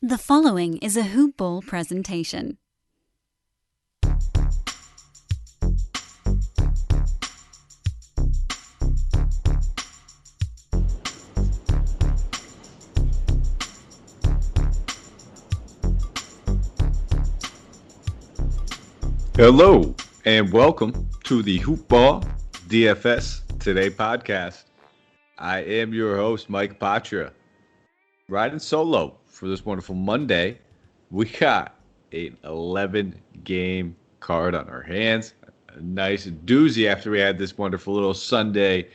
The following is a Hoop Ball presentation. Hello, and welcome to the Hoop Ball DFS Today podcast. I am your host, Mike Patra. Riding solo for this wonderful Monday. We got an 11-game card on our hands. A nice doozy after we had this wonderful little Sunday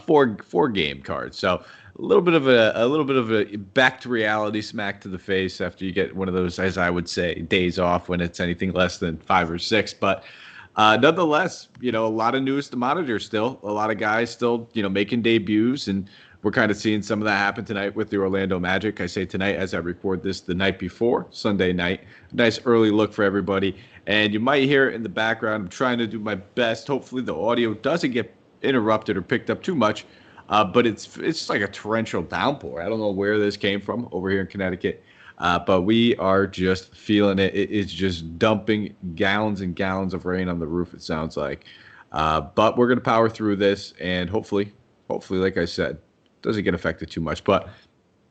four-game card. So a little bit of a back to reality smack to the face after you get one of those, as I would say, days off when it's anything less than 5 or 6. But nonetheless, a lot of news to monitor still. A lot of guys still, making debuts, and we're kind of seeing some of that happen tonight with the Orlando Magic. I say tonight as I record this the night before, Sunday night. Nice early look for everybody. And you might hear it in the background. I'm trying to do my best. Hopefully the audio doesn't get interrupted or picked up too much. But it's like a torrential downpour. I don't know where this came from over here in Connecticut. But we are just feeling it. It is just dumping gallons and gallons of rain on the roof, it sounds like. But we're going to power through this, and hopefully, like I said, doesn't get affected too much. But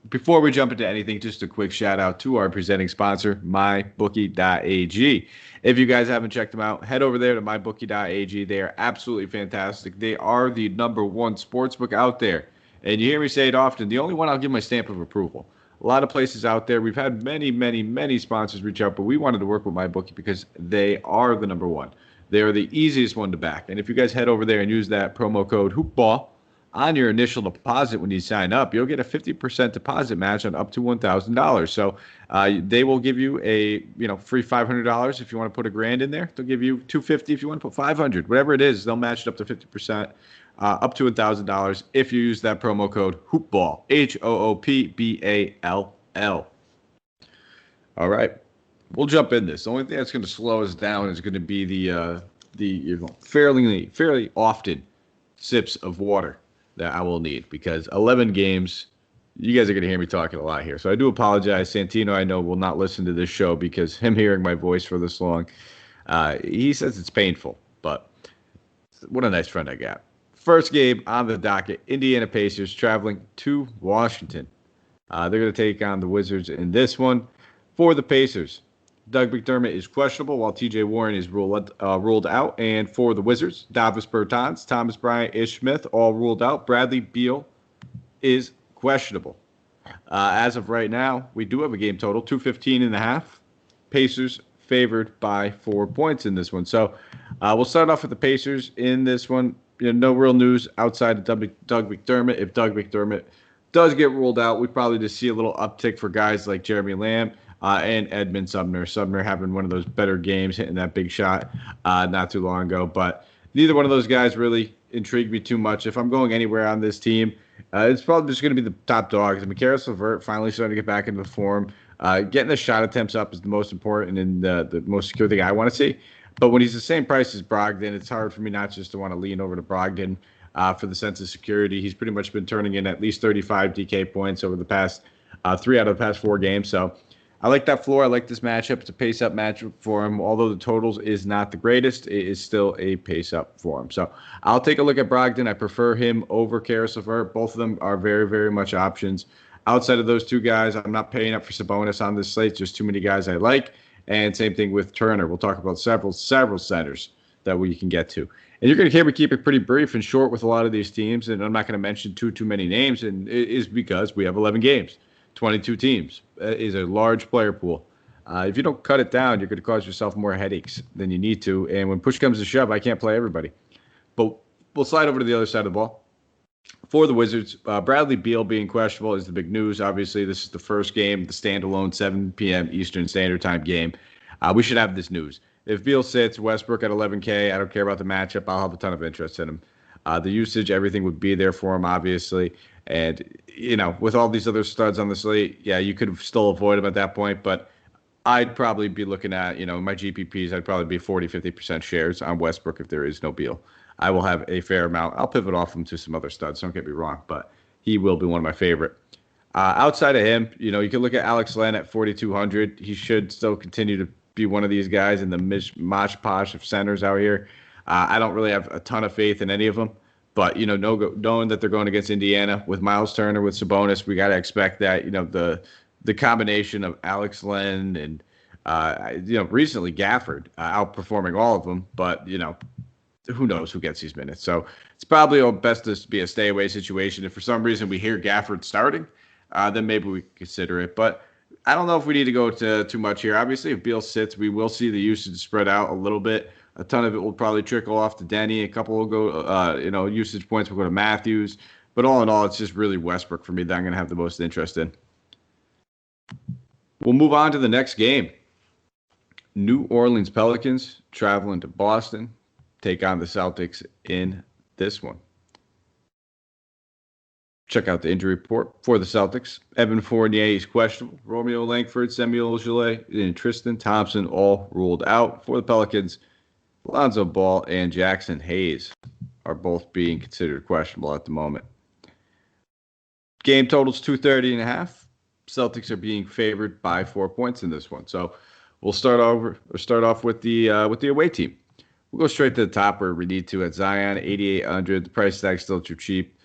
before we jump into anything, just a quick shout out to our presenting sponsor, mybookie.ag. If you guys haven't checked them out, head over there to mybookie.ag. They are absolutely fantastic. They are the number one sportsbook out there. And you hear me say it often, the only one I'll give my stamp of approval. A lot of places out there. We've had many sponsors reach out, but we wanted to work with MyBookie because they are the number one. They are the easiest one to back. And if you guys head over there and use that promo code HoopBall on your initial deposit when you sign up, you'll get a 50% deposit match on up to $1,000. So they will give you a free $500 if you want to put $1,000 in there. They'll give you $250 if you want to put $500. Whatever it is, they'll match it up to 50%, up to $1,000 if you use that promo code HoopBall, HOOPBALL. All right, we'll jump in this. The only thing that's going to slow us down is going to be the fairly often sips of water that I will need, because 11 games, you guys are going to hear me talking a lot here. So I do apologize. Santino, I know, will not listen to this show because him hearing my voice for this long, he says it's painful, but what a nice friend I got. First game on the docket, Indiana Pacers traveling to Washington. They're going to take on the Wizards in this one. For the Pacers, Doug McDermott is questionable, while T.J. Warren is ruled out. And for the Wizards, Davis Bertans, Thomas Bryant, Ish Smith, all ruled out. Bradley Beal is questionable. As of right now, we do have a game total, 215.5. Pacers favored by 4 points in this one. So we'll start off with the Pacers in this one. No real news outside of Doug McDermott. If Doug McDermott does get ruled out, we probably just see a little uptick for guys like Jeremy Lamb and Edmund Sumner. Sumner having one of those better games, hitting that big shot not too long ago. But neither one of those guys really intrigued me too much. If I'm going anywhere on this team, it's probably just going to be the top dogs. I mean, Karis LeVert finally starting to get back into the form. Getting the shot attempts up is the most important and the most secure thing I want to see. But when he's the same price as Brogdon, it's hard for me not just to want to lean over to Brogdon for the sense of security. He's pretty much been turning in at least 35 DK points over the past 3 out of the past 4 games. So I like that floor. I like this matchup. It's a pace-up matchup for him. Although the totals is not the greatest, it is still a pace-up for him. So I'll take a look at Brogdon. I prefer him over Karis LeVert. Both of them are very, very much options. Outside of those two guys, I'm not paying up for Sabonis on this slate. Just too many guys I like. And same thing with Turner. We'll talk about several centers that we can get to. And you're going to hear me keep it pretty brief and short with a lot of these teams. And I'm not going to mention too many names. And it is because we have 11 games. 22 teams is a large player pool. If you don't cut it down, you're going to cause yourself more headaches than you need to. And when push comes to shove, I can't play everybody. But we'll slide over to the other side of the ball. For the Wizards, Bradley Beal being questionable is the big news. Obviously, this is the first game, the standalone 7 p.m. Eastern Standard Time game. We should have this news. If Beal sits, Westbrook at 11K, I don't care about the matchup. I'll have a ton of interest in him. The usage, everything would be there for him, obviously. And, with all these other studs on the slate, yeah, you could still avoid him at that point. But I'd probably be looking at, my GPPs, I'd probably be 40-50% shares on Westbrook if there is no Beal. I will have a fair amount. I'll pivot off him to some other studs, don't get me wrong, but he will be one of my favorite. Outside of him, you can look at Alex Len at 4,200. He should still continue to be one of these guys in the mosh posh of centers out here. I don't really have a ton of faith in any of them, but knowing that they're going against Indiana with Miles Turner, with Sabonis, we got to expect that the combination of Alex Len and recently Gafford outperforming all of them, but who knows who gets these minutes. So it's probably best to be a stay away situation. If for some reason we hear Gafford starting, then maybe we consider it. But I don't know if we need to go to too much here. Obviously, if Beal sits, we will see the usage spread out a little bit. A ton of it will probably trickle off to Denny. A couple will go, usage points will go to Matthews. But all in all, it's just really Westbrook for me that I'm going to have the most interest in. We'll move on to the next game. New Orleans Pelicans traveling to Boston, take on the Celtics in this one. Check out the injury report for the Celtics. Evan Fournier is questionable. Romeo Langford, Samuel Gillet, and Tristan Thompson all ruled out. For the Pelicans, Lonzo Ball and Jackson Hayes are both being considered questionable at the moment. Game totals 230.5. Celtics are being favored by 4 points in this one. So we'll start off with the away team. We'll go straight to the top where we need to at Zion, 8,800. The price tag's still too cheap.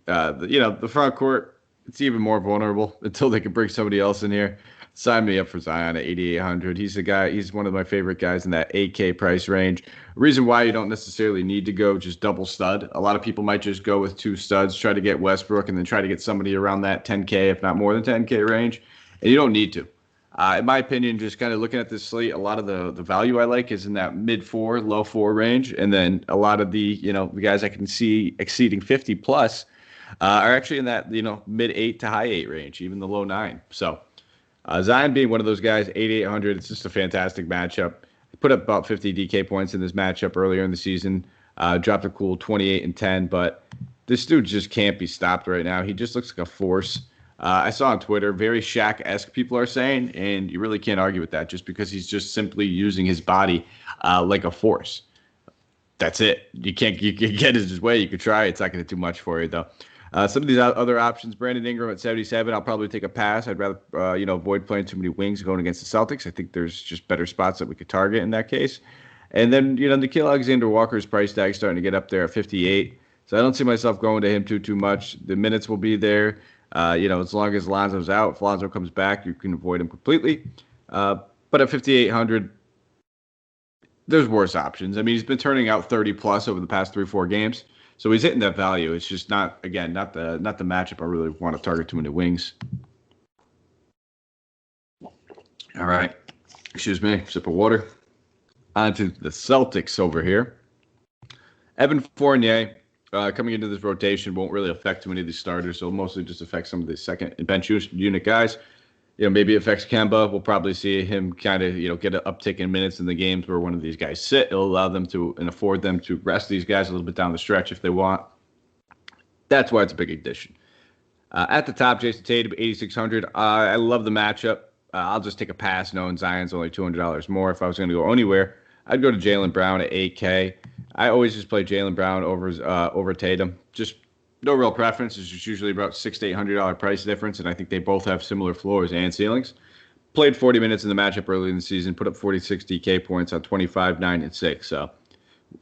The front court, it's even more vulnerable until they can bring somebody else in here. Sign me up for Zion at 8,800. He's one of my favorite guys in that 8K price range. Reason why you don't necessarily need to go just double stud. A lot of people might just go with 2 studs, try to get Westbrook, and then try to get somebody around that 10K, if not more than 10K range. And you don't need to. In my opinion, just kind of looking at this slate, a lot of the value I like is in that mid-4, low-4 range. And then a lot of the guys I can see exceeding 50 plus are actually in that, mid-8 to high-8 range, even the low-9. So Zion being one of those guys, 8,800, it's just a fantastic matchup. He put up about 50 DK points in this matchup earlier in the season, dropped a cool 28 and 10, but this dude just can't be stopped right now. He just looks like a force. I saw on Twitter, very Shaq-esque people are saying, and you really can't argue with that just because he's just simply using his body like a force. That's it. You can get his way. You could try. It's not going to do much for you, though. Some of these other options, Brandon Ingram at 77, I'll probably take a pass. I'd rather, avoid playing too many wings going against the Celtics. I think there's just better spots that we could target in that case. And then, Nickeil Alexander-Walker's price tag starting to get up there at 58. So I don't see myself going to him too much. The minutes will be there. As long as Lonzo's out, if Lonzo comes back, you can avoid him completely. But at 5,800, there's worse options. I mean, he's been turning out 30 plus over the past 3-4 games. So he's hitting that value. It's just not the matchup I really want to target too many wings. All right. Excuse me. Sip of water. On to the Celtics over here. Evan Fournier coming into this rotation won't really affect too many of these starters. So it'll mostly just affect some of the second and bench unit guys. Maybe it affects Kemba. We'll probably see him kind of, get an uptick in minutes in the games where one of these guys sit. It'll allow them to and afford them to rest these guys a little bit down the stretch if they want. That's why it's a big addition. At the top, Jason Tatum, 8,600. I love the matchup. I'll just take a pass knowing Zion's only $200 more. If I was going to go anywhere, I'd go to Jaylen Brown at 8K. I always just play Jaylen Brown over Tatum. Just no real preference. It's just usually about $600 to $800 price difference, and I think they both have similar floors and ceilings. Played 40 minutes in the matchup early in the season, put up 46 DK points on 25, 9, and 6. So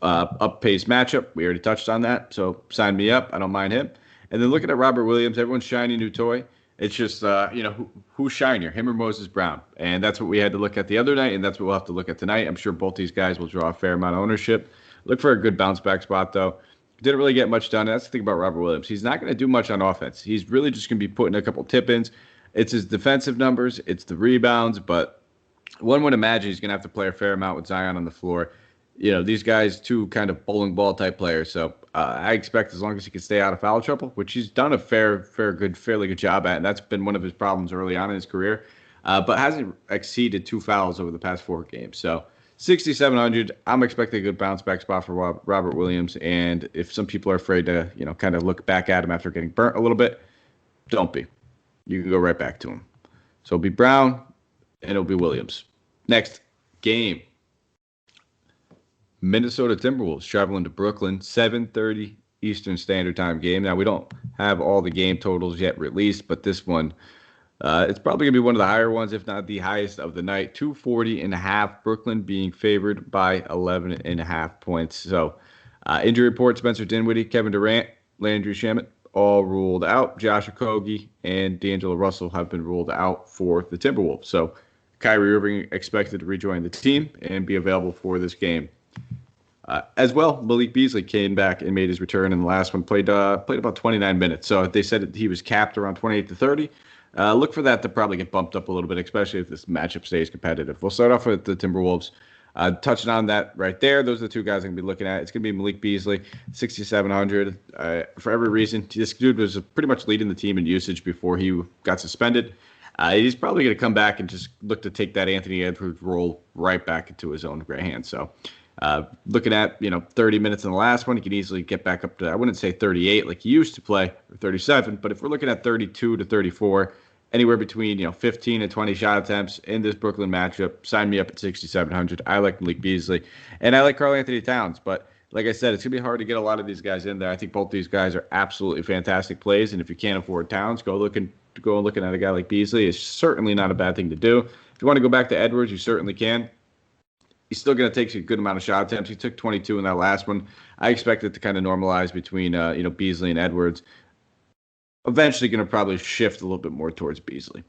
up-pace matchup. We already touched on that, so sign me up. I don't mind him. And then looking at Robert Williams, everyone's shiny new toy. It's just, who's shinier, him or Moses Brown? And that's what we had to look at the other night, and that's what we'll have to look at tonight. I'm sure both these guys will draw a fair amount of ownership. Look for a good bounce-back spot, though. Didn't really get much done. That's the thing about Robert Williams. He's not going to do much on offense. He's really just going to be putting a couple tip-ins. It's his defensive numbers. It's the rebounds. But one would imagine he's going to have to play a fair amount with Zion on the floor. These guys, two kind of bowling ball type players. So I expect as long as he can stay out of foul trouble, which he's done a fairly good job at, and that's been one of his problems early on in his career, but hasn't exceeded 2 fouls over the past 4 games. So 6,700, I'm expecting a good bounce back spot for Robert Williams. And if some people are afraid to, kind of look back at him after getting burnt a little bit, don't be. You can go right back to him. So it'll be Brown and it'll be Williams. Next game. Minnesota Timberwolves traveling to Brooklyn, 7:30 Eastern Standard Time game. Now, we don't have all the game totals yet released, but this one, it's probably going to be one of the higher ones, if not the highest of the night. 240.5, Brooklyn being favored by 11.5 points. So, injury report, Spencer Dinwiddie, Kevin Durant, Landry Shamet, all ruled out. Josh Okogie and D'Angelo Russell have been ruled out for the Timberwolves. So, Kyrie Irving expected to rejoin the team and be available for this game. As well, Malik Beasley came back and made his return in the last one, played about 29 minutes. So they said that he was capped around 28 to 30. Look for that to probably get bumped up a little bit, especially if this matchup stays competitive. We'll start off with the Timberwolves. Touching on that right there, those are the two guys I'm going to be looking at. It's going to be Malik Beasley, 6,700. For every reason, this dude was pretty much leading the team in usage before he got suspended. He's probably going to come back and just look to take that Anthony Edwards role right back into his own great hands. So looking at, 30 minutes in the last one, he could easily get back up to, I wouldn't say 38 like he used to play, or 37, but if we're looking at 32 to 34, anywhere between 15 and 20 shot attempts in this Brooklyn matchup, sign me up at 6,700. I like Malik Beasley, and I like Karl Anthony Towns, but like I said, it's going to be hard to get a lot of these guys in there. I think both these guys are absolutely fantastic plays, and if you can't afford Towns, go looking at a guy like Beasley is certainly not a bad thing to do. If you want to go back to Edwards, you certainly can. He's still going to take a good amount of shot attempts. He took 22 in that last one. I expect it to kind of normalize between Beasley and Edwards. Eventually going to probably shift a little bit more towards Beasley.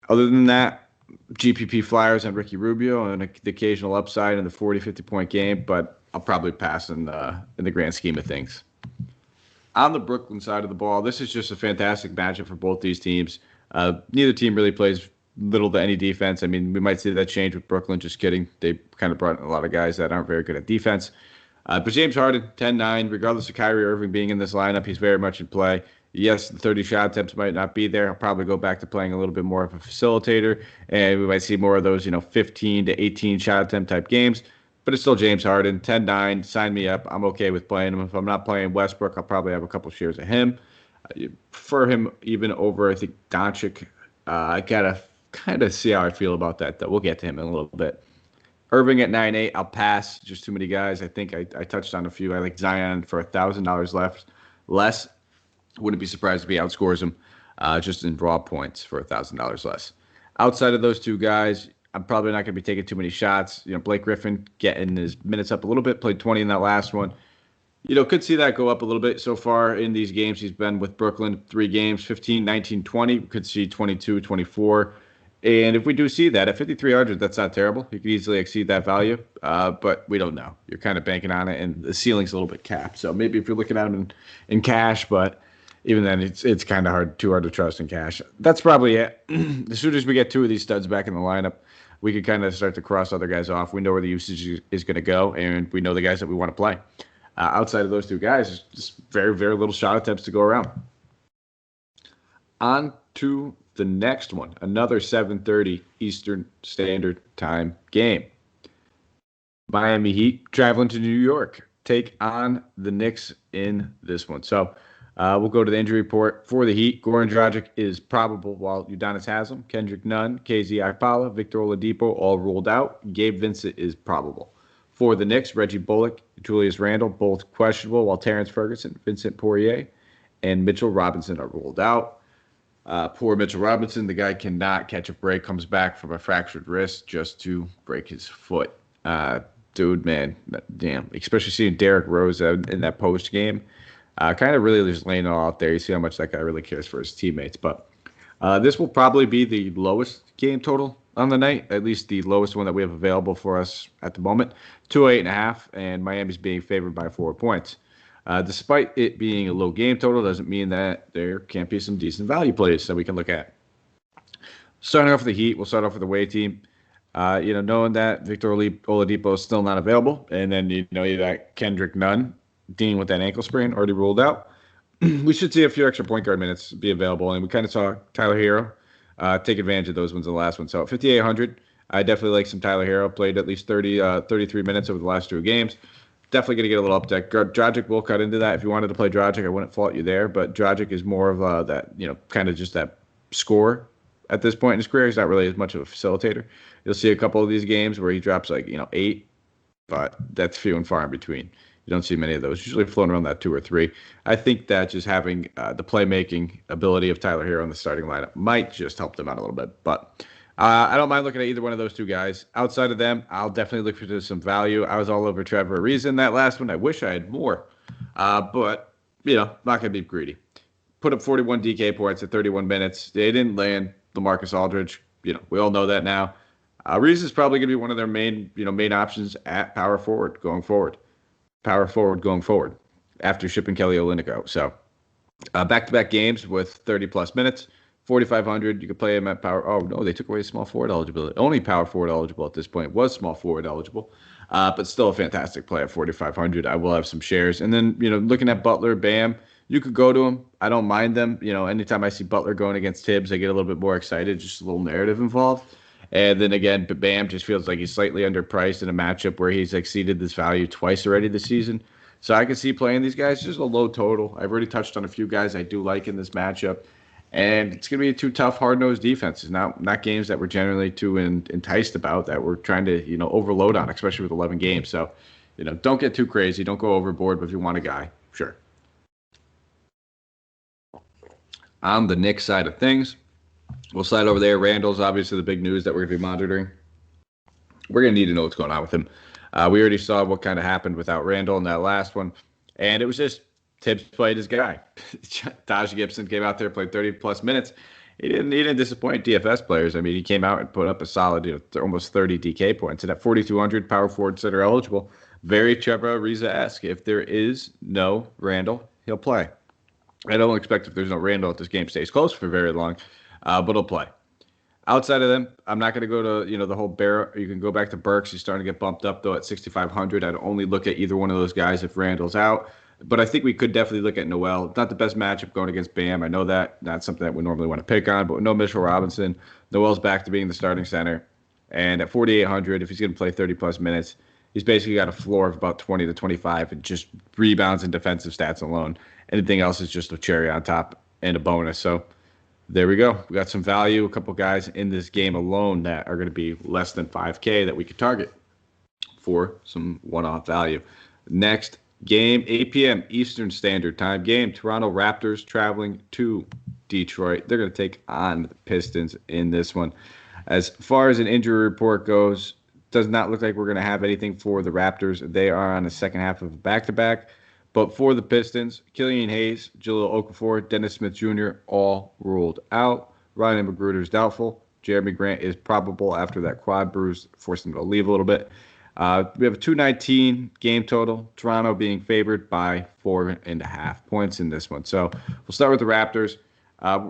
Other than that, GPP flyers on Ricky Rubio and the occasional upside in the 40, 50-point game, but I'll probably pass in the grand scheme of things. On the Brooklyn side of the ball, this is just a fantastic matchup for both these teams. Neither team really plays little to any defense. I mean, we might see that change with Brooklyn. Just kidding. They kind of brought in a lot of guys that aren't very good at defense. But James Harden, 10-9, regardless of Kyrie Irving being in this lineup, he's very much in play. Yes, the 30 shot attempts might not be there. I'll probably go back to playing a little bit more of a facilitator, and we might see more of those, 15 to 18 shot attempt type games. But it's still James Harden, 10-9, sign me up. I'm okay with playing him. If I'm not playing Westbrook, I'll probably have a couple shares of him. I prefer him even over, I think, Doncic. I got to kind of see how I feel about that, though. We'll get to him in a little bit. Irving at 9-8, I'll pass. Just too many guys. I think I touched on a few. I like Zion for $1,000 less. Wouldn't be surprised if he outscores him just in raw points for $1,000 less. Outside of those two guys, I'm probably not going to be taking too many shots. Blake Griffin getting his minutes up a little bit, played 20 in that last one. Could see that go up a little bit so far in these games. He's been with Brooklyn 3 games, 15, 19, 20. We could see 22, 24. And if we do see that at 5,300, that's not terrible. You could easily exceed that value, but we don't know. You're kind of banking on it, and the ceiling's a little bit capped. So maybe if you're looking at him in cash, but even then, it's kind of too hard to trust in cash. That's probably it. As soon as we get 2 of these studs back in the lineup, we could kind of start to cross other guys off. We know where the usage is going to go, and we know the guys that we want to play. Outside of those two guys, there's just very, very little shot attempts to go around. On to the next one, another 7:30 Eastern Standard Time game. Miami Heat traveling to New York, take on the Knicks in this one. So we'll go to the injury report for the Heat. Goran Dragic is probable, while Udonis Haslem, Kendrick Nunn, KZ Okpala, Victor Oladipo all ruled out. Gabe Vincent is probable. For the Knicks, Reggie Bullock, Julius Randle, both questionable, while Terrence Ferguson, Vincent Poirier, and Mitchell Robinson are ruled out. Poor Mitchell Robinson, the guy cannot catch a break, comes back from a fractured wrist just to break his foot. Dude, man, damn. Especially seeing Derrick Rose in that post game. Kind of really just laying it all out there. You see how much that guy really cares for his teammates. But this will probably be the lowest game total on the night, at least the lowest one that we have available for us at the moment. 208.5, and Miami's being favored by 4 points. Despite it being a low game total, doesn't mean that there can't be some decent value plays that we can look at. Starting off with the Heat, we'll start off with the away team. Knowing that Victor Oladipo is still not available, and then you got Kendrick Nunn dealing with that ankle sprain already ruled out. We should see a few extra point guard minutes be available, and we kind of saw Tyler Hero take advantage of those ones in the last one. So at 5,800, I definitely like some Tyler Hero. Played at least 33 minutes over the last 2 games. Definitely going to get a little uptick. Dragic will cut into that. If you wanted to play Dragic, I wouldn't fault you there. But Dragic is more of that, kind of just that scorer at this point in his career. He's not really as much of a facilitator. You'll see a couple of these games where he drops 8, but that's few and far in between. You don't see many of those. Usually floating around that 2 or 3. I think that just having the playmaking ability of Tyler Hero in the starting lineup might just help them out a little bit. But I don't mind looking at either one of those two guys. Outside of them, I'll definitely look for some value. I was all over Trevor Ariza in that last one. I wish I had more. But, not going to be greedy. Put up 41 DK points at 31 minutes. They didn't land LaMarcus Aldridge. We all know that now. Ariza is probably going to be one of their main options at power forward going forward. After shipping Kelly Olynyk. So back-to-back games with 30-plus minutes, 4,500. You could play him at power. Oh, no, they took away small forward eligibility. Only power forward eligible at this point was small forward eligible, but still a fantastic play at 4,500. I will have some shares. And then, looking at Butler, Bam, you could go to him. I don't mind them. Anytime I see Butler going against Tibbs, I get a little bit more excited, just a little narrative involved. And then again, Bam just feels like he's slightly underpriced in a matchup where he's exceeded this value twice already this season. So I can see playing these guys, just a low total. I've already touched on a few guys I do like in this matchup. And it's going to be two tough, hard-nosed defenses, not games that we're generally too enticed about, that we're trying to, overload on, especially with 11 games. So, don't get too crazy. Don't go overboard, but if you want a guy, sure. On the Knicks side of things, we'll slide over there. Randall's obviously the big news that we're going to be monitoring. We're going to need to know what's going on with him. We already saw what kind of happened without Randall in that last one, and it was just Tibbs played his guy. Taj Gibson came out there, played 30-plus minutes. He didn't disappoint DFS players. I mean, he came out and put up a solid, almost 30 DK points. And at 4,200 power forward center eligible, very Trevor Ariza-esque. If there is no Randall, he'll play. I don't expect if there's no Randall, if this game stays close for very long, but he'll play. Outside of them, I'm not going to go to, the whole bear. You can go back to Burks. He's starting to get bumped up, though, at 6,500. I'd only look at either one of those guys if Randall's out. But I think we could definitely look at Noel. Not the best matchup going against Bam. I know that. Not something that we normally want to pick on. But no Mitchell Robinson. Noel's back to being the starting center. And at 4,800, if he's going to play 30-plus minutes, he's basically got a floor of about 20 to 25 and just rebounds and defensive stats alone. Anything else is just a cherry on top and a bonus. So there we go. We got some value. A couple guys in this game alone that are going to be less than 5K that we could target for some one-off value. Next game, 8 p.m. Eastern Standard Time game. Toronto Raptors traveling to Detroit. They're going to take on the Pistons in this one. As far as an injury report goes, does not look like we're going to have anything for the Raptors. They are on the second half of a back-to-back. But for the Pistons, Killian Hayes, Jahlil Okafor, Dennis Smith Jr. all ruled out. Ryan Magruder is doubtful. Jeremy Grant is probable after that quad bruise, forced him to leave a little bit. We have a 219 game total. Toronto being favored by 4.5 points in this one. So we'll start with the Raptors.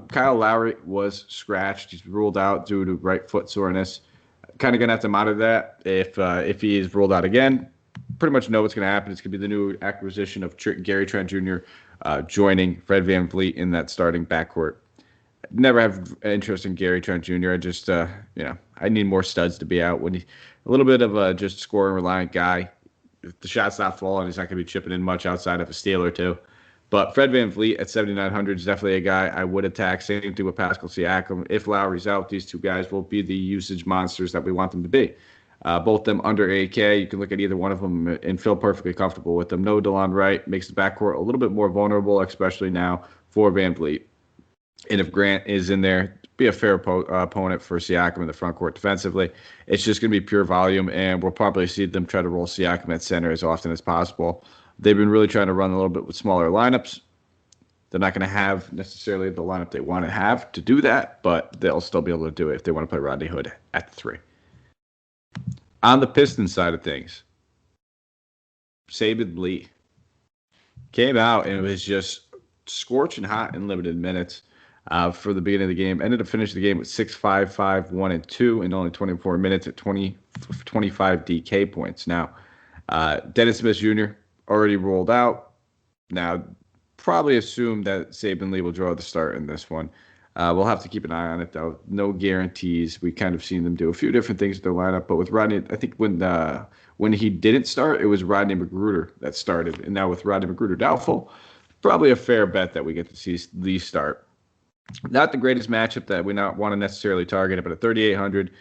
Kyle Lowry was scratched. He's ruled out due to right foot soreness. Kind of going to have to monitor that. If he is ruled out again, pretty much know what's going to happen. It's going to be the new acquisition of Gary Trent Jr. Joining Fred VanVleet in that starting backcourt. Never have interest in Gary Trent Jr. I just, I need more studs to be out. A little bit of a just scoring reliant guy. If the shot's not falling, he's not going to be chipping in much outside of a steal or two. But Fred VanVleet at 7,900 is definitely a guy I would attack. Same thing with Pascal Siakam. If Lowry's out, these two guys will be the usage monsters that we want them to be. Both them under 8K. You can look at either one of them and feel perfectly comfortable with them. No DeLon Wright makes the backcourt a little bit more vulnerable, especially now for VanVleet. And if Grant is in there, be a fair opponent for Siakam in the front court defensively. It's just going to be pure volume, and we'll probably see them try to roll Siakam at center as often as possible. They've been really trying to run a little bit with smaller lineups. They're not going to have necessarily the lineup they want to have to do that, but they'll still be able to do it if they want to play Rodney Hood at the 3. On the Pistons side of things, Saben Lee came out and it was just scorching hot in limited minutes for the beginning of the game. Ended up finishing the game with 6-5, 5-1-2 in only 24 minutes at 25 DK points. Now, Dennis Smith Jr. already rolled out. Now, probably assume that Saben Lee will draw the start in this one. We'll have to keep an eye on it, though. No guarantees. We kind of seen them do a few different things with their lineup. But with Rodney, I think when he didn't start, it was Rodney Magruder that started. And now with Rodney Magruder doubtful, probably a fair bet that we get to see Lee start. Not the greatest matchup that we not want to necessarily target, but at 3,800,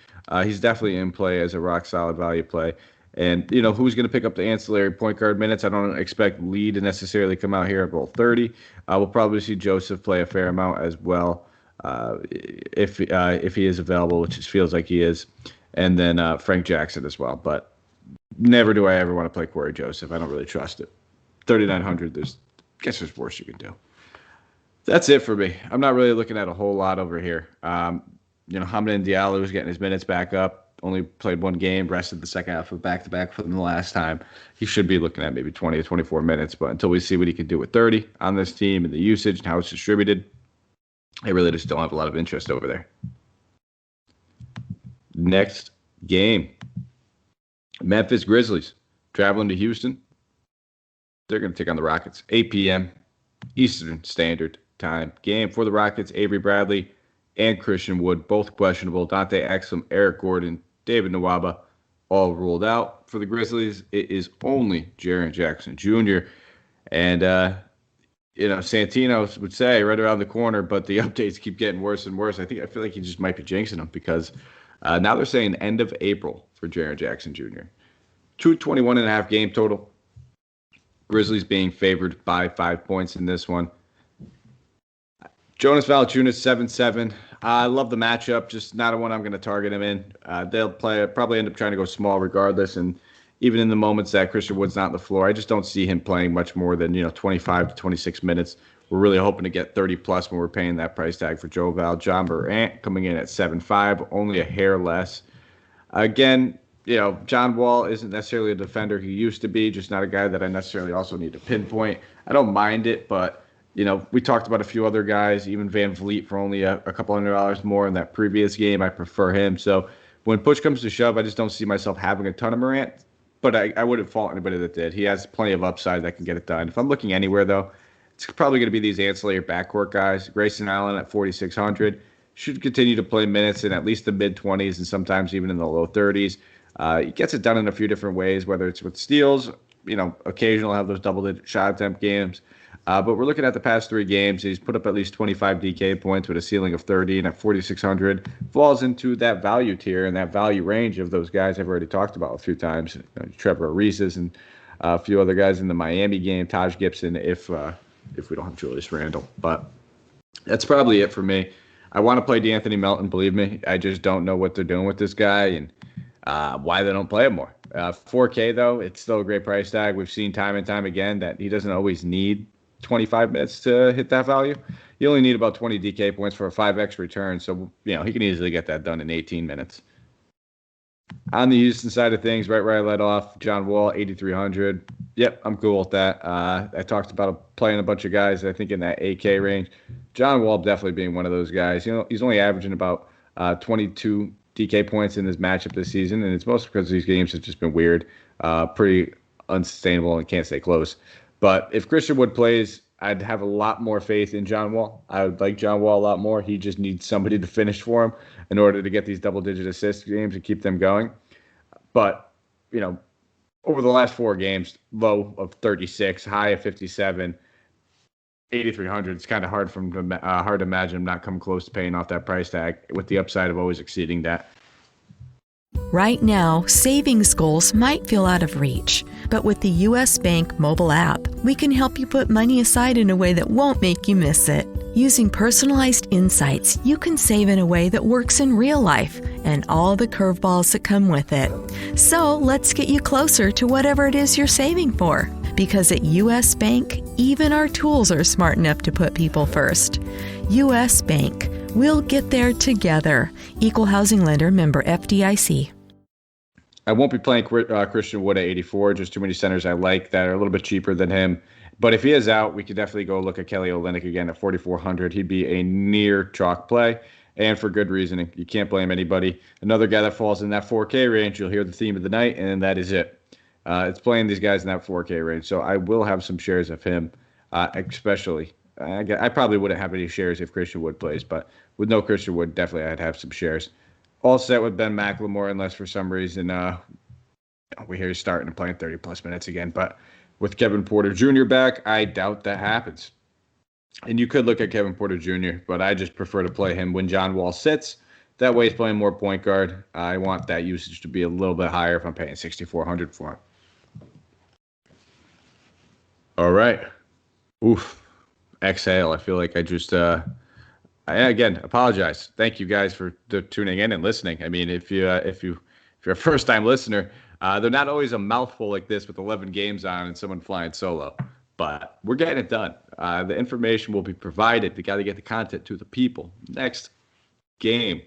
he's definitely in play as a rock-solid value play. And, who's going to pick up the ancillary point guard minutes? I don't expect Lee to necessarily come out here at goal 30. We'll probably see Joseph play a fair amount as well if he is available, which it feels like he is. And then Frank Jackson as well. But never do I ever want to play Corey Joseph. I don't really trust it. 3,900, there's worse you can do. That's it for me. I'm not really looking at a whole lot over here. Hamidou Diallo is getting his minutes back up. Only played one game, rested the second half of back-to-back from the last time. He should be looking at maybe 20 or 24 minutes, but until we see what he can do with 30 on this team and the usage and how it's distributed, I really just don't have a lot of interest over there. Next game. Memphis Grizzlies traveling to Houston. They're going to take on the Rockets. 8 p.m. Eastern Standard Time game for the Rockets. Avery Bradley and Christian Wood, both questionable. Dante Exum, Eric Gordon, David Nwaba, all ruled out. For the Grizzlies, it is only Jaren Jackson Jr. And, Santino would say right around the corner, but the updates keep getting worse and worse. I feel like he just might be jinxing them because now they're saying end of April for Jaren Jackson Jr. 221.5 game total. Grizzlies being favored by 5 points in this one. Jonas Valjean is 7-7. I love the matchup, just not a one I'm going to target him in. They'll probably end up trying to go small regardless, and even in the moments that Christian Wood's not on the floor, I just don't see him playing much more than 25 to 26 minutes. We're really hoping to get 30-plus when we're paying that price tag for Joe Val. John Morant coming in at 7-5, only a hair less. Again, John Wall isn't necessarily a defender he used to be, just not a guy that I necessarily also need to pinpoint. I don't mind it, but we talked about a few other guys, even Van Vliet for only a couple $100 more in that previous game. I prefer him. So when push comes to shove, I just don't see myself having a ton of Morant, but I wouldn't fault anybody that did. He has plenty of upside that can get it done. If I'm looking anywhere, though, it's probably going to be these ancillary backcourt guys. Grayson Allen at 4,600 should continue to play minutes in at least the mid-20s and sometimes even in the low 30s. He gets it done in a few different ways, whether it's with steals, occasionally have those double-digit shot attempt games. But we're looking at the past 3 games. He's put up at least 25 DK points with a ceiling of 30, and at 4,600 falls into that value tier and that value range of those guys I've already talked about a few times. Trevor Ariza and a few other guys in the Miami game, Taj Gibson, if we don't have Julius Randle. But that's probably it for me. I want to play DeAnthony Melton, believe me. I just don't know what they're doing with this guy and why they don't play him more. 4K, though, it's still a great price tag. We've seen time and time again that he doesn't always need 25 minutes to hit that value. You only need about 20 DK points for a 5x return. So, he can easily get that done in 18 minutes. On the Houston side of things, right where I led off, John Wall, 8,300. Yep, I'm cool with that. I talked about playing a bunch of guys, I think, in that 8K range. John Wall definitely being one of those guys. He's only averaging about 22 DK points in his matchup this season, and it's mostly because these games have just been weird, pretty unsustainable, and can't stay close. But if Christian Wood plays, I'd have a lot more faith in John Wall. I would like John Wall a lot more. He just needs somebody to finish for him in order to get these double-digit assist games and keep them going. But, over the last 4 games, low of 36, high of 57, 8,300. It's kind of hard to imagine him not coming close to paying off that price tag with the upside of always exceeding that. Right now, savings goals might feel out of reach, but with the U.S. Bank mobile app, we can help you put money aside in a way that won't make you miss it. Using personalized insights, you can save in a way that works in real life and all the curveballs that come with it. So let's get you closer to whatever it is you're saving for. Because at U.S. Bank, even our tools are smart enough to put people first. U.S. Bank. We'll get there together. Equal housing lender, member FDIC. I won't be playing Christian Wood at 84. Just too many centers I like that are a little bit cheaper than him. But if he is out, we could definitely go look at Kelly Olynyk again at 4,400. He'd be a near chalk play, and for good reasoning. You can't blame anybody. Another guy that falls in that 4K range, you'll hear the theme of the night, and that is it. It's playing these guys in that 4K range. So I will have some shares of him, especially. I probably wouldn't have any shares if Christian Wood plays, but with no Christian Wood, definitely I'd have some shares. All set with Ben McLemore, unless for some reason we hear he's starting and playing 30-plus minutes again. But with Kevin Porter Jr. back, I doubt that happens. And you could look at Kevin Porter Jr., but I just prefer to play him when John Wall sits That way he's playing more point guard. I want that usage to be a little bit higher if I'm paying 6,400 for him. All right. Oof. Exhale. I feel like I just again apologize. Thank you guys for tuning in and listening. I mean, if you're a first time listener, they're not always a mouthful like this with 11 games on and someone flying solo, but we're getting it done. The information will be provided. We got to get the content to the people. Next game,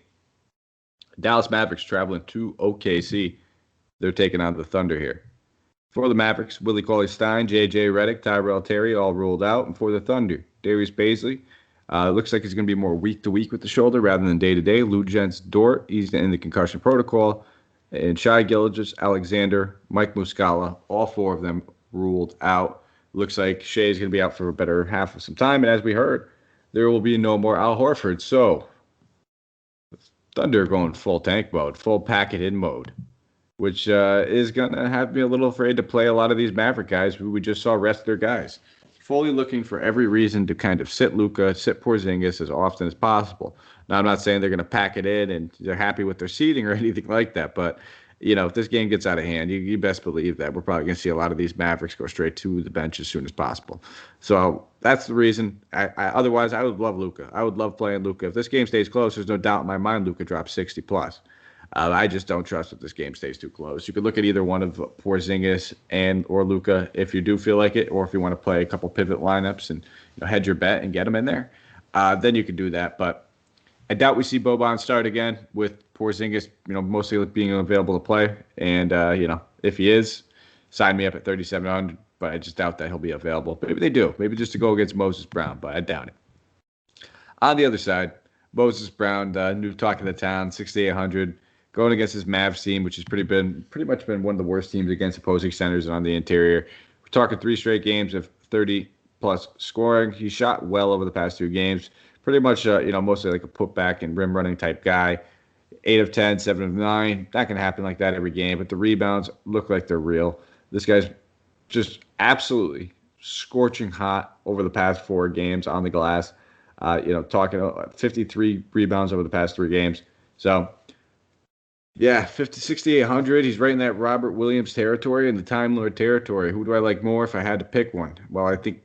Dallas Mavericks traveling to OKC. They're taking on the Thunder here. For the Mavericks, Willie Cauley-Stein, J.J. Redick, Tyrell Terry all ruled out. And for the Thunder, Darius Bazley. Looks like he's going to be more week-to-week with the shoulder rather than day-to-day. Luguentz Dort, he's in the concussion protocol. And Shai Gilgeous-Alexander, Mike Muscala, all four of them ruled out. Looks like Shai's going to be out for a better half of some time. And as we heard, there will be no more Al Horford. So, Thunder going full tank mode, full packet-in mode, which is going to have me a little afraid to play a lot of these Maverick guys who we just saw rest their guys. Fully looking for every reason to kind of sit Luka, sit Porzingis as often as possible. Now, I'm not saying they're going to pack it in and they're happy with their seating or anything like that, but, if this game gets out of hand, you best believe that we're probably going to see a lot of these Mavericks go straight to the bench as soon as possible. So that's the reason. Otherwise, I would love Luka. I would love playing Luka. If this game stays close, there's no doubt in my mind Luka drops 60+. I just don't trust if this game stays too close. You could look at either one of Porzingis or Luka if you do feel like it, or if you want to play a couple pivot lineups and hedge your bet and get them in there. Then you can do that. But I doubt we see Boban start again with Porzingis, mostly being available to play. And if he is, sign me up at 3,700. But I just doubt that he'll be available. Maybe they do. Maybe just to go against Moses Brown, but I doubt it. On the other side, Moses Brown, new talk of the town, 6,800. Going against his Mavs team, which has pretty much been one of the worst teams against opposing centers on the interior. We're talking 3 straight games of 30+ scoring. He shot well over the past 2 games. Pretty much, mostly like a putback and rim running type guy. 8 of 10, 7 of 9. Not going to happen like that every game, but the rebounds look like they're real. This guy's just absolutely scorching hot over the past 4 games on the glass. Talking 53 rebounds over the past 3 games. So, yeah, 6,800. He's right in that Robert Williams territory and the Time Lord territory. Who do I like more if I had to pick one? Well, I think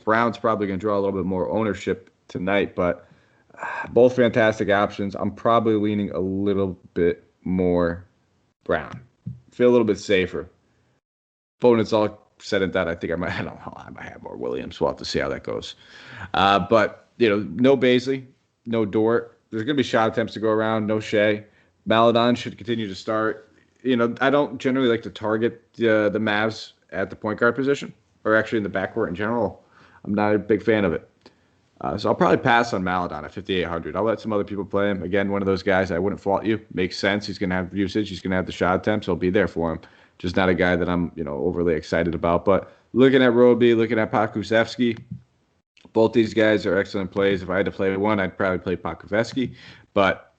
Brown's probably going to draw a little bit more ownership tonight, but both fantastic options. I'm probably leaning a little bit more Brown. Feel a little bit safer. But when it's all said and done, I think I might have more Williams. We'll have to see how that goes. But, no Bazley, no Dort. There's going to be shot attempts to go around, no Shea. Maladon should continue to start. I don't generally like to target the Mavs at the point guard position, or actually in the backcourt in general. I'm not a big fan of it. So I'll probably pass on Maladon at 5,800. I'll let some other people play him. Again, one of those guys, I wouldn't fault you. Makes sense. He's going to have usage. He's going to have the shot attempts. I'll be there for him. Just not a guy that I'm, overly excited about. But looking at Roby, looking at Pokusevski, both these guys are excellent plays. If I had to play one, I'd probably play Pokusevski. But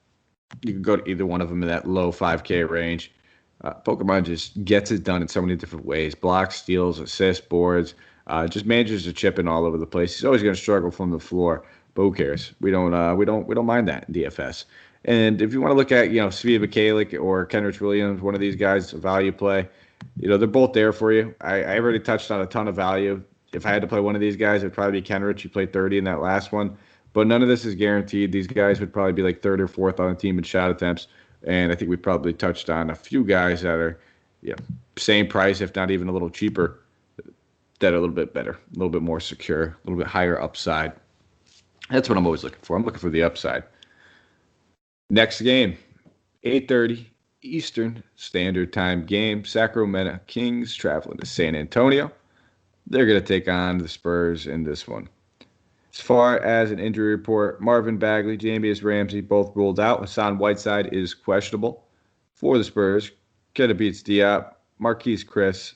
you can go to either one of them in that low 5K range. Pokemon just gets it done in so many different ways. Blocks, steals, assists, boards. Just manages to chip in all over the place. He's always going to struggle from the floor, but who cares? We don't mind that in DFS. And if you want to look at Svea Mikalik or Kenrich Williams, one of these guys, a value play, they're both there for you. I already touched on a ton of value. If I had to play one of these guys, it'd probably be Kenrich. He played 30 in that last one. But none of this is guaranteed. These guys would probably be like 3rd or 4th on the team in shot attempts. And I think we probably touched on a few guys that are same price, if not even a little cheaper, that are a little bit better, a little bit more secure, a little bit higher upside. That's what I'm always looking for. I'm looking for the upside. Next game, 8:30 Eastern Standard Time game. Sacramento Kings traveling to San Antonio. They're going to take on the Spurs in this one. As far as an injury report, Marvin Bagley, Jamius Ramsey both ruled out. Hassan Whiteside is questionable for the Spurs. Kenta beats Diop, Marquise Chris,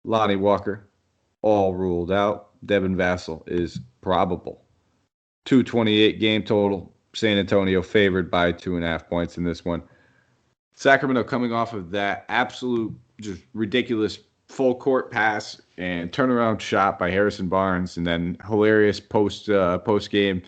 Lonnie Walker, all ruled out. Devin Vassell is probable. 228 game total. San Antonio favored by 2.5 points in this one. Sacramento coming off of that absolute just ridiculous full court pass and turnaround shot by Harrison Barnes, and then hilarious post game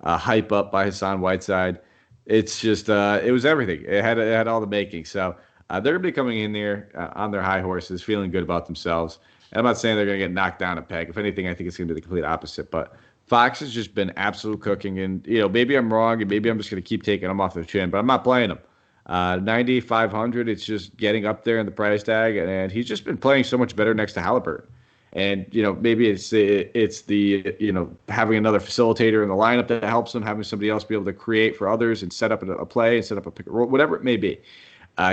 hype up by Hassan Whiteside. It's just it was everything. It had all the makings. So they're going to be coming in there on their high horses, feeling good about themselves. And I'm not saying they're going to get knocked down a peg. If anything, I think it's going to be the complete opposite. But Fox has just been absolute cooking. And, maybe I'm wrong, and maybe I'm just going to keep taking them off the chin, but I'm not playing them. 9,500, it's just getting up there in the price tag. And he's just been playing so much better next to Halliburton. And, maybe it's the, having another facilitator in the lineup that helps him, having somebody else be able to create for others and set up a play and set up a pick and roll, whatever it may be.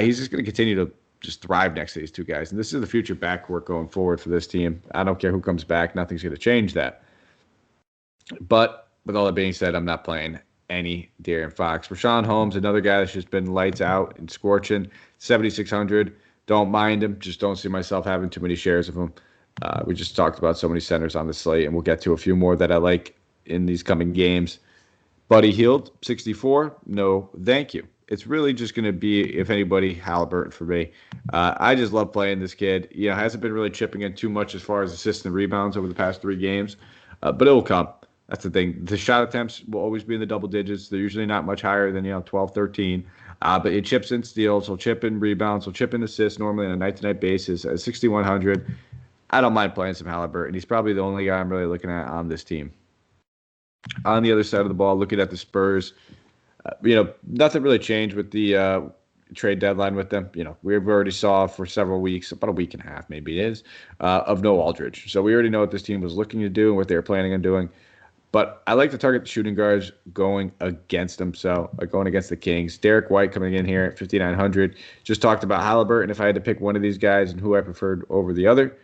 He's just going to continue to just thrive next to these two guys. And this is the future backcourt going forward for this team. I don't care who comes back. Nothing's going to change that. But with all that being said, I'm not playing any De'Aaron Fox. Rashawn Holmes, another guy that's just been lights out and scorching, 7,600. Don't mind him. Just don't see myself having too many shares of him. We just talked about so many centers on the slate, and we'll get to a few more that I like in these coming games. Buddy Hield, 64. No, thank you. It's really just going to be, if anybody, Halliburton for me. I just love playing this kid. Hasn't been really chipping in too much as far as assists and rebounds over the past 3 games, but it will come. That's the thing. The shot attempts will always be in the double digits. They're usually not much higher than 12, 13. But he chips in steals, he'll chip in rebounds, he'll chip in assists normally on a night-to-night basis at 6,100. I don't mind playing some Halliburton. He's probably the only guy I'm really looking at on this team. On the other side of the ball, looking at the Spurs, nothing really changed with the trade deadline with them. We've already saw for several weeks, about a week and a half maybe it is, of no Aldridge. So we already know what this team was looking to do and what they were planning on doing. But I like to target the shooting guards going against them. So going against the Kings. Derrick White coming in here at 5,900. Just talked about Halliburton. If I had to pick one of these guys and who I preferred over the other,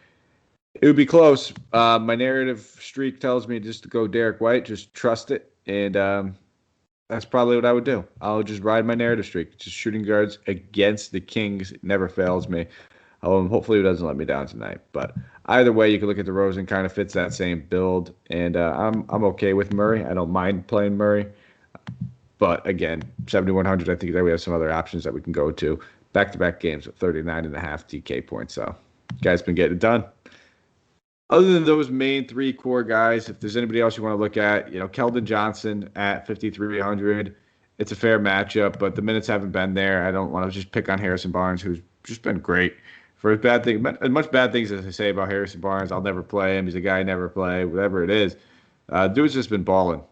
it would be close. My narrative streak tells me just to go Derrick White. Just trust it. And that's probably what I would do. I'll just ride my narrative streak. Just shooting guards against the Kings. It never fails me. Hopefully it doesn't let me down tonight. But either way, you can look at DeRozan, kind of fits that same build. And I'm okay with Murray. I don't mind playing Murray. But again, 7,100, I think that we have some other options that we can go to. Back-to-back games with 39.5 DK points. So guys been getting it done. Other than those main 3 core guys, if there's anybody else you want to look at, Keldon Johnson at 5,300. It's a fair matchup, but the minutes haven't been there. I don't want to just pick on Harrison Barnes, who's just been great. For as much bad things as I say about Harrison Barnes, I'll never play him. He's a guy I never play, whatever it is. Dude's just been balling.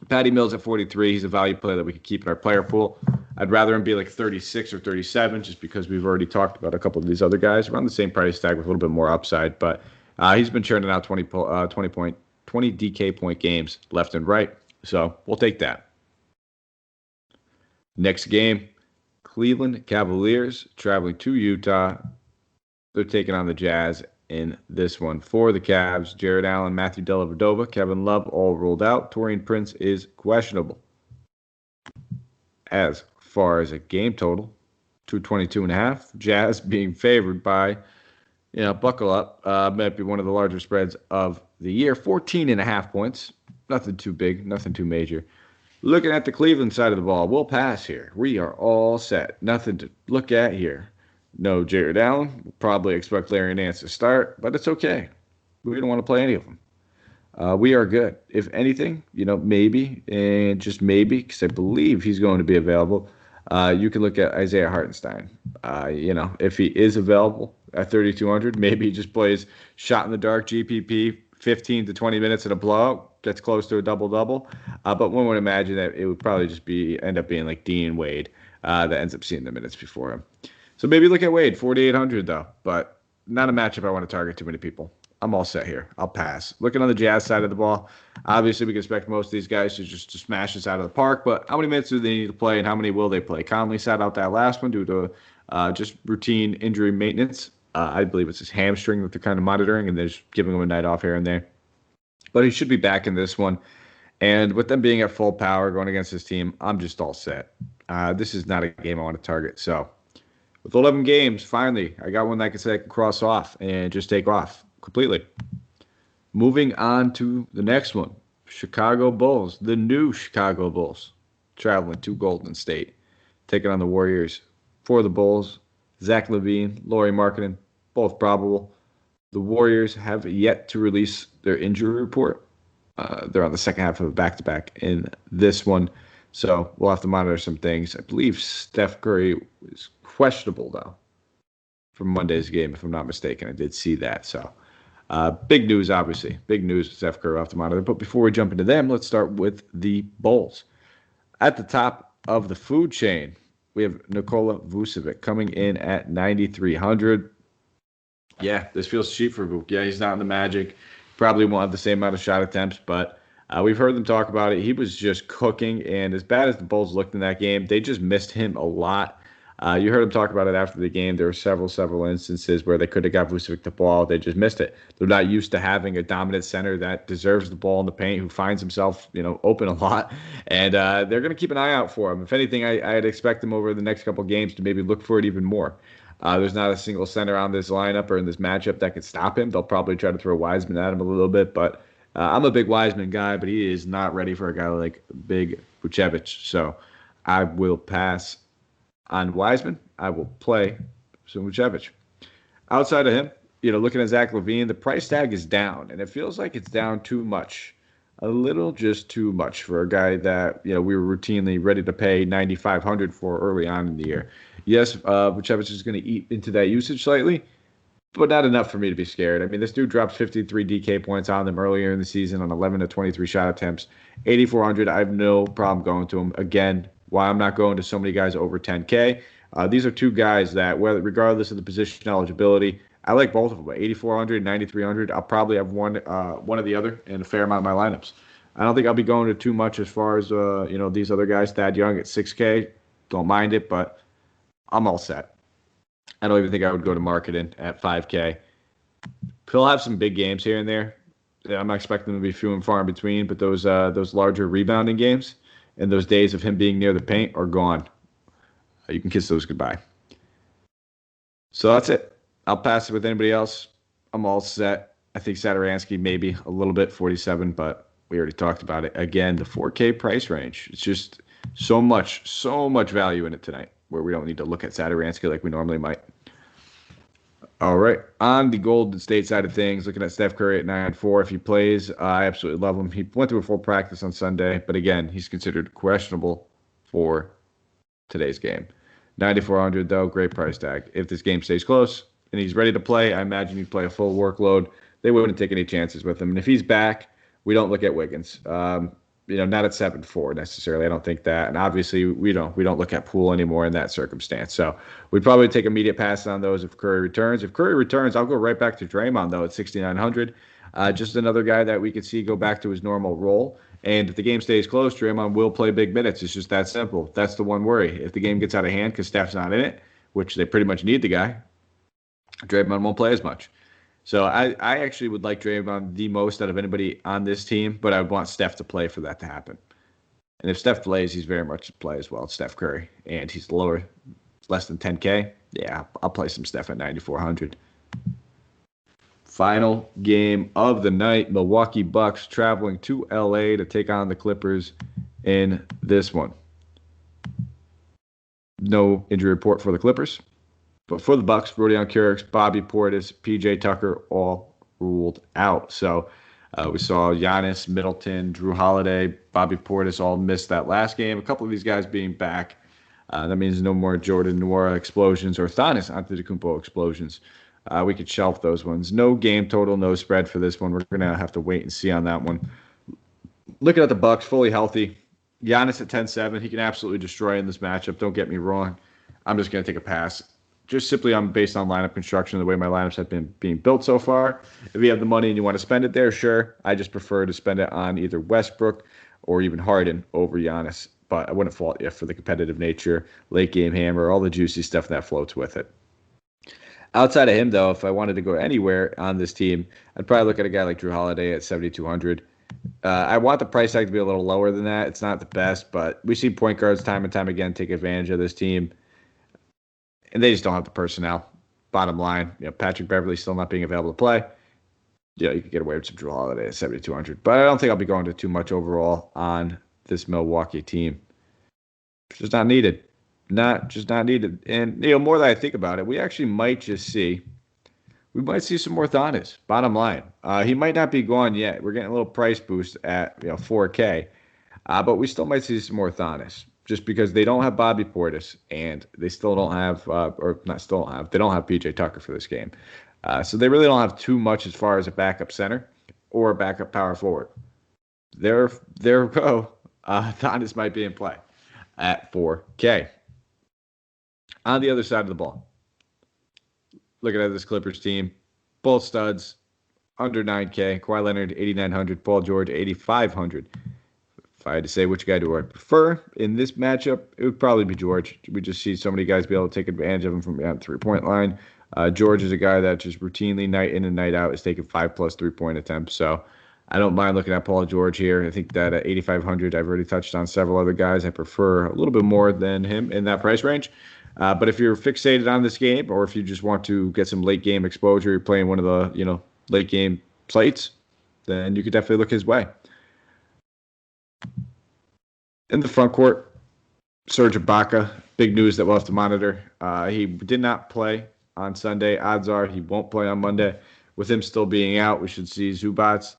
Patty Mills at 43. He's a value play that we could keep in our player pool. I'd rather him be like 36 or 37 just because we've already talked about a couple of these other guys. Around the same price tag with a little bit more upside, but he's been churning out 20 DK point games left and right. So we'll take that. Next game, Cleveland Cavaliers traveling to Utah. They're taking on the Jazz in this one. For the Cavs, Jared Allen, Matthew Dellavedova, Kevin Love all ruled out. Taurean Prince is questionable. As far as a game total, 222.5. Jazz being favored by, buckle up, might be one of the larger spreads of the year. 14.5 points. Nothing too big, nothing too major. Looking at the Cleveland side of the ball, we'll pass here. We are all set. Nothing to look at here. No Jared Allen. We'll probably expect Larry Nance to start, but it's okay. We don't want to play any of them. We are good. If anything, maybe, and just maybe, because I believe he's going to be available, you can look at Isaiah Hartenstein. If he is available at 3,200, maybe he just plays shot in the dark GPP, 15 to 20 minutes in a blowout, gets close to a double-double. But one would imagine that it would probably just end up being like Dean Wade that ends up seeing the minutes before him. So maybe look at Wade, 4,800 though, but not a matchup I want to target too many people. I'm all set here. I'll pass. Looking on the Jazz side of the ball, obviously we can expect most of these guys to just smash this out of the park, but how many minutes do they need to play and how many will they play? Conley sat out that last one due to just routine injury maintenance. I believe it's his hamstring that they're kind of monitoring, and they're just giving him a night off here and there. But he should be back in this one. And with them being at full power going against this team, I'm just all set. This is not a game I want to target. So with 11 games, finally, I got one that I can cross off and just take off completely. Moving on to the next one. Chicago Bulls, the new Chicago Bulls, traveling to Golden State, taking on the Warriors. For the Bulls, Zach LaVine, Lauri Markkanen, both probable. The Warriors have yet to release their injury report. They're on the second half of a back-to-back in this one. So we'll have to monitor some things. I believe Steph Curry is questionable, though, for Monday's game, if I'm not mistaken. I did see that. So big news, obviously. Big news with Steph Curry off the monitor. But before we jump into them, let's start with the Bulls. At the top of the food chain, we have Nicola Vucevic coming in at 9,300. Yeah, this feels cheap for Vuk. Yeah, he's not in the Magic. Probably won't have the same amount of shot attempts, but we've heard them talk about it. He was just cooking, and as bad as the Bulls looked in that game, they just missed him a lot. You heard him talk about it after the game. There were several instances where they could have got Vucevic the ball. They just missed it. They're not used to having a dominant center that deserves the ball in the paint, who finds himself, open a lot. And they're going to keep an eye out for him. If anything, I'd expect him over the next couple games to maybe look for it even more. There's not a single center on this lineup or in this matchup that can stop him. They'll probably try to throw Wiseman at him a little bit, but I'm a big Wiseman guy, but he is not ready for a guy like Big Uchavich. So I will pass on Wiseman. I will play some Uchavich. Outside of him, looking at Zach Levine, the price tag is down, and it feels like it's down too much. A little just too much for a guy that, we were routinely ready to pay $9,500 for early on in the year. Yes, Vucevic is going to eat into that usage slightly, but not enough for me to be scared. I mean, this dude dropped 53 DK points on them earlier in the season on 11 to 23 shot attempts. 8,400, I have no problem going to him. Again, why I'm not going to so many guys over 10K. These are two guys that, regardless of the position eligibility, I like both of them. 8,400, 9,300. I'll probably have one or the other in a fair amount of my lineups. I don't think I'll be going to too much as far as these other guys. Thad Young at 6K, don't mind it, but I'm all set. I don't even think I would go to Marketing at 5K. He'll have some big games here and there. I'm not expecting them to be few and far in between, but those larger rebounding games and those days of him being near the paint are gone. You can kiss those goodbye. So that's it. I'll pass it with anybody else. I'm all set. I think Satoransky maybe a little bit, 47, but we already talked about it. Again, the 4K price range. It's just so much value in it tonight where we don't need to look at Satoransky like we normally might. All right. On the Golden State side of things, looking at Steph Curry at 9-4. If he plays, I absolutely love him. He went through a full practice on Sunday, but again, he's considered questionable for today's game. 9,400, though, great price tag. If this game stays close and he's ready to play, I imagine he'd play a full workload. They wouldn't take any chances with him. And if he's back, we don't look at Wiggins. Not at 7-4 necessarily. I don't think that. And obviously, we don't look at Poole anymore in that circumstance. So we'd probably take immediate passes on those if Curry returns. If Curry returns, I'll go right back to Draymond, though, at 6,900. Just another guy that we could see go back to his normal role. And if the game stays close, Draymond will play big minutes. It's just that simple. That's the one worry. If the game gets out of hand because Steph's not in it, which they pretty much need the guy, Draymond won't play as much. So I actually would like Draymond the most out of anybody on this team, but I would want Steph to play for that to happen. And if Steph plays, he's very much to play as well. It's Steph Curry, and he's less than 10K. Yeah, I'll play some Steph at 9,400. Final game of the night, Milwaukee Bucks traveling to LA to take on the Clippers in this one. No injury report for the Clippers. But for the Bucks, Rodion Kurucs, Bobby Portis, PJ Tucker all ruled out. So we saw Giannis, Middleton, Drew Holiday, Bobby Portis all missed that last game. A couple of these guys being back. That means no more Jordan Nwora explosions or Giannis Antetokounmpo explosions. We could shelf those ones. No game total, no spread for this one. We're going to have to wait and see on that one. Looking at the Bucks, fully healthy. Giannis at 10-7. He can absolutely destroy in this matchup. Don't get me wrong. I'm just going to take a pass. Just simply based on lineup construction, the way my lineups have been being built so far. If you have the money and you want to spend it there, sure. I just prefer to spend it on either Westbrook or even Harden over Giannis. But I wouldn't fault you for the competitive nature, late game hammer, all the juicy stuff that floats with it. Outside of him, though, if I wanted to go anywhere on this team, I'd probably look at a guy like Drew Holiday at 7,200. I want the price tag to be a little lower than that. It's not the best, but we see point guards time and time again take advantage of this team. And they just don't have the personnel. Bottom line, Patrick Beverley still not being available to play. You could get away with some Drew Holiday at 7,200. But I don't think I'll be going to too much overall on this Milwaukee team. It's just not needed. Not needed. And, more that I think about it, we actually might see some more Giannis. Bottom line. He might not be gone yet. We're getting a little price boost at 4K. But we still might see some more Thomas just because they don't have Bobby Portis and they still don't have, they don't have PJ Tucker for this game. So they really don't have too much as far as a backup center or a backup power forward. There we go. Thomas might be in play at 4K. On the other side of the ball, looking at this Clippers team, both studs under 9K. Kawhi Leonard, 8,900. Paul George, 8,500. If I had to say which guy do I prefer in this matchup, it would probably be George. We just see so many guys be able to take advantage of him from beyond the three-point line. George is a guy that just routinely, night in and night out, is taking 5+ 3-point attempts. So I don't mind looking at Paul George here. I think that at 8,500, I've already touched on several other guys. I prefer a little bit more than him in that price range. But if you're fixated on this game, or if you just want to get some late game exposure, you're playing one of the late game slates, then you could definitely look his way. In the front court, Serge Ibaka, big news that we'll have to monitor. He did not play on Sunday. Odds are he won't play on Monday. With him still being out, we should see Zubats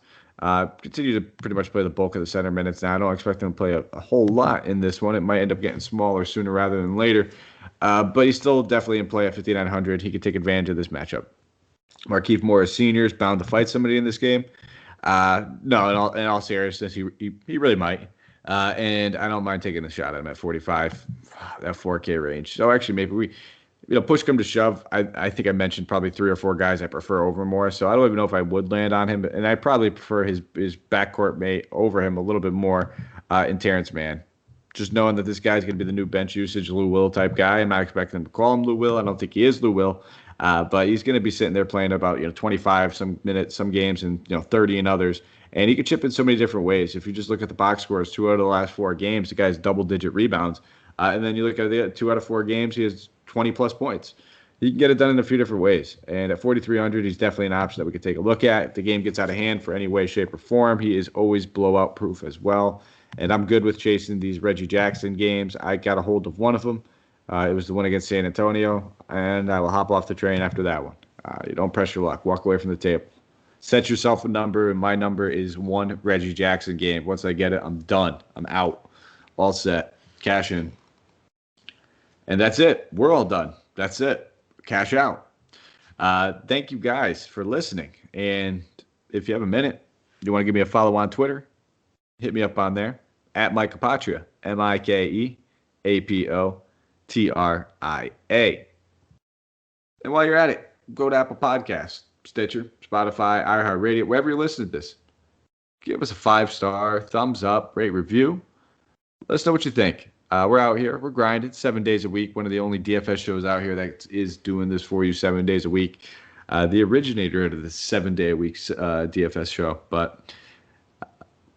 continue to pretty much play the bulk of the center minutes now. I don't expect him to play a whole lot in this one. It might end up getting smaller sooner rather than later. But he's still definitely in play at 5,900. He could take advantage of this matchup. Marquis Moore Sr. is bound to fight somebody in this game. No, in all seriousness, he really might. And I don't mind taking a shot at him at 45, that 4K range. So actually, maybe we, push come to shove. I think I mentioned probably 3 or 4 guys I prefer over Moore. So I don't even know if I would land on him. And I probably prefer his backcourt mate over him a little bit more in Terrence Mann. Just knowing that this guy's going to be the new bench usage Lou Will type guy. I'm not expecting him to call him Lou Will. I don't think he is Lou Will. But he's going to be sitting there playing about 25 some minutes, some games, and 30 in others. And he could chip in so many different ways. If you just look at the box scores, 2 out of the last 4 games, the guy's double-digit rebounds. And then you look at the 2 out of 4 games, he has 20-plus points. He can get it done in a few different ways. And at 4,300, he's definitely an option that we could take a look at. If the game gets out of hand for any way, shape, or form, he is always blowout-proof as well. And I'm good with chasing these Reggie Jackson games. I got a hold of one of them. It was the one against San Antonio, and I will hop off the train after that one. You don't press your luck. Walk away from the table. Set yourself a number, and my number is 1 Reggie Jackson game. Once I get it, I'm done. I'm out. All set. Cash in. And that's it. We're all done. That's it. Cash out. Thank you guys for listening. And if you have a minute, you want to give me a follow on Twitter, hit me up on there, at Mike Apotria, MikeApotria. And while you're at it, go to Apple Podcasts, Stitcher, Spotify, iHeartRadio, wherever you listen to this. Give us a 5-star, thumbs up, rate, review. Let us know what you think. We're out here. We're grinding 7 days a week. One of the only DFS shows out here that is doing this for you 7 days a week. The originator of the 7-day-a-week DFS show. But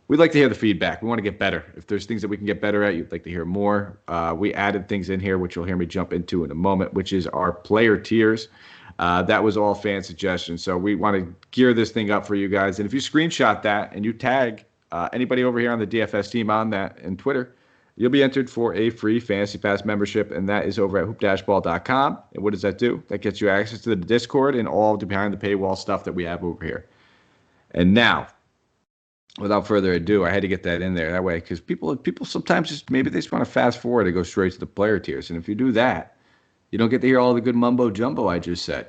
we'd like to hear the feedback. We want to get better. If there's things that we can get better at, you'd like to hear more. We added things in here, which you'll hear me jump into in a moment, which is our player tiers. That was all fan suggestions. So we want to gear this thing up for you guys. And if you screenshot that and you tag anybody over here on the DFS team on that and Twitter, you'll be entered for a free Fantasy Pass membership, and that is over at hoop-ball.com. And what does that do? That gets you access to the Discord and all the behind-the-paywall stuff that we have over here. And now, without further ado, I had to get that in there that way because people sometimes just maybe they just want to fast forward and go straight to the player tiers. And if you do that, you don't get to hear all the good mumbo jumbo I just said.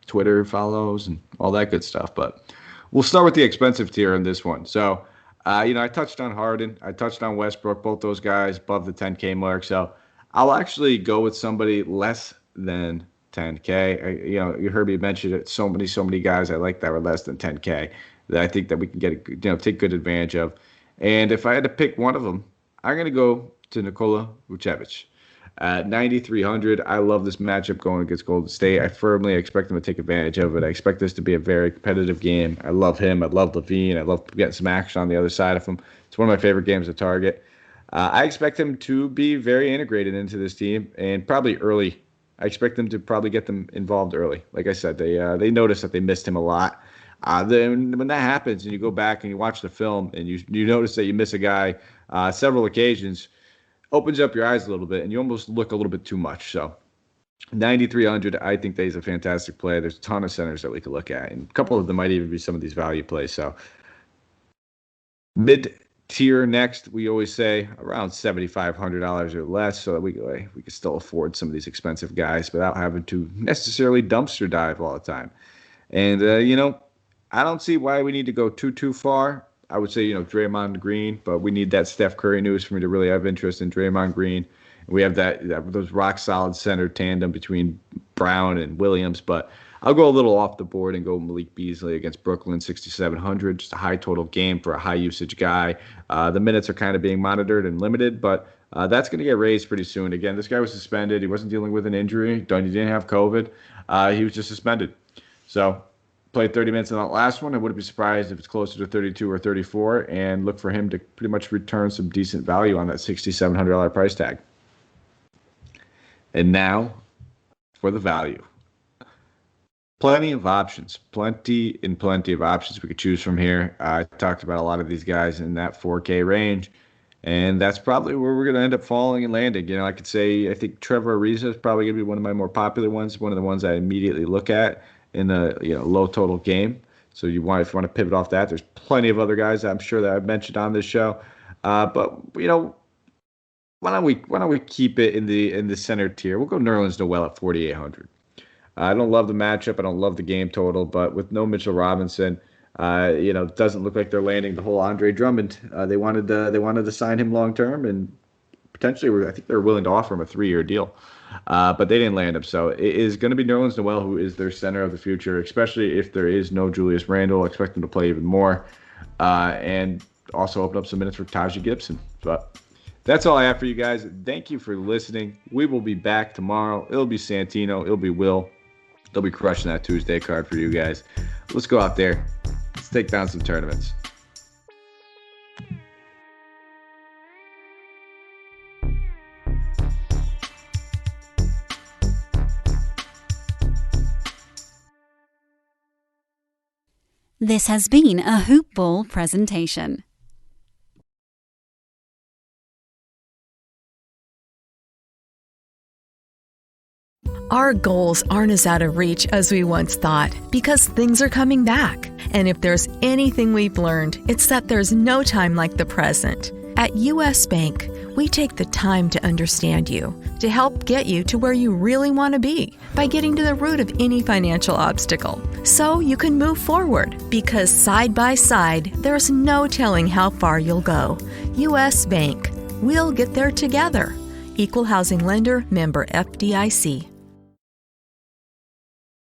Twitter follows and all that good stuff. But we'll start with the expensive tier in this one. So, I touched on Harden. I touched on Westbrook, both those guys above the 10K mark. So I'll actually go with somebody less than 10K. You heard me mention it. So many guys I like that are less than 10K that I think that we can take good advantage of. And if I had to pick one of them, I'm going to go to Nicola Uchavich. At 9,300, I love this matchup going against Golden State. I firmly expect them to take advantage of it. I expect this to be a very competitive game. I love him. I love Levine. I love getting some action on the other side of him. It's one of my favorite games to target. I expect him to be very integrated into this team and probably early. I expect them to probably get them involved early. Like I said, they noticed that they missed him a lot. Then when that happens and you go back and you watch the film and you notice that you miss a guy several occasions, opens up your eyes a little bit, and you almost look a little bit too much. So 9,300, I think that he's a fantastic play. There's a ton of centers that we could look at, and a couple of them might even be some of these value plays. So mid tier next, we always say around $7,500 or less, so that we can still afford some of these expensive guys without having to necessarily dumpster dive all the time. And I don't see why we need to go too far. I would say Draymond Green, but we need that Steph Curry news for me to really have interest in Draymond Green. We have those rock solid center tandem between Brown and Williams, but I'll go a little off the board and go Malik Beasley against Brooklyn, 6,700. Just a high total game for a high usage guy. The minutes are kind of being monitored and limited, but that's going to get raised pretty soon. Again, this guy was suspended. He wasn't dealing with an injury. He didn't have COVID. He was just suspended. So played 30 minutes in that last one. I wouldn't be surprised if it's closer to 32 or 34, and look for him to pretty much return some decent value on that $6,700 price tag. And now for the value. Plenty of options. Plenty of options we could choose from here. I talked about a lot of these guys in that 4K range, and that's probably where we're going to end up falling and landing. I could say I think Trevor Ariza is probably going to be one of my more popular ones, one of the ones I immediately look at in a low total game. So if you want to pivot off that, there's plenty of other guys I'm sure that I've mentioned on this show. But why don't we keep it in the center tier? We'll go Nerlens Noel at 4,800. I don't love the matchup. I don't love the game total, but with no Mitchell Robinson, it doesn't look like they're landing the whole Andre Drummond. They wanted to sign him long term, and potentially I think they're willing to offer him a 3-year deal, but they didn't land him. So it is going to be Nerlens Noel who is their center of the future, especially if there is no Julius Randle. I expect him to play even more, and also open up some minutes for Tajay Gibson. But that's all I have for you guys. Thank you for listening. We will be back tomorrow. It'll be Santino. It'll be Will. They'll be crushing that Tuesday card for you guys. Let's go out there. Let's take down some tournaments. This has been a Hoop Ball presentation. Our goals aren't as out of reach as we once thought because things are coming back. And if there's anything we've learned, it's that there's no time like the present. At U.S. Bank, we take the time to understand you, to help get you to where you really want to be by getting to the root of any financial obstacle. So you can move forward because side by side, there's no telling how far you'll go. U.S. Bank. We'll get there together. Equal housing lender, member FDIC.